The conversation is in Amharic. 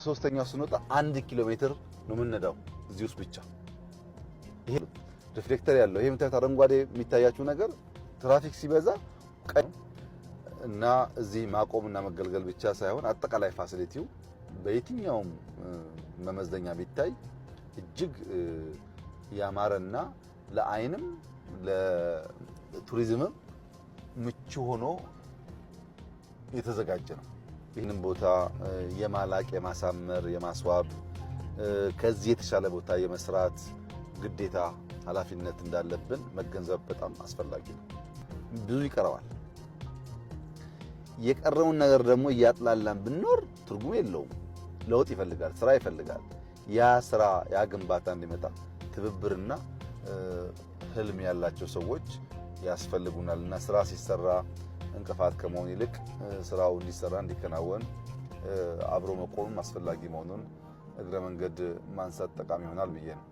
ሶስተኛው ስንወጣ 1 ኪሎ ሜትር ነው የምንነዳው እዚህ ውስጥ ብቻ። ይሄ ሪፍሌክተር ያለው ይሄ የምታዩት አረንጓዴ የሚታያችሁ ነገር ትራፊክ ሲበዛ እና እዚህ ማቆምና መገልገል ብቻ ሳይሆን አጠቃላይ ፋሲሊቲው በየትኛውም መመዘኛ ቢታይ እጅግ ያማረና ለአይንም ለቱሪዝምም ምቹ ሆኖ የተዘጋጀ ነው። ይህንን ቦታ የማላቅ የማሳመር የማስዋብ ከዚህ የተሻለ ቦታ የመስራት ግዴታ ኃላፊነት እንዳለብን መገንዘብ በጣም አስፈላጊ ነው። ብዙ ይቀረዋል። የቀረውን ነገር ደግሞ እያጥላላን ብንኖር ትርጉም የለውም። ለውጥ ይፈልጋል፣ ስራ ይፈልጋል። ያ ስራ ያ ግንባታ እንዲመጣ ትብብርና ህልም ያላቸው ሰዎች ያስፈልጉናልና ስራ ሲሰራ እንቅፋት ከመሆን ይልቅ ስራው እንዲሰራ እንዲከናወን አብሮ መቆም አስፈላጊ መሆኑን እግረ መንገድ ማንሳት ጠቃሚ ይሆናል ብዬ ነው።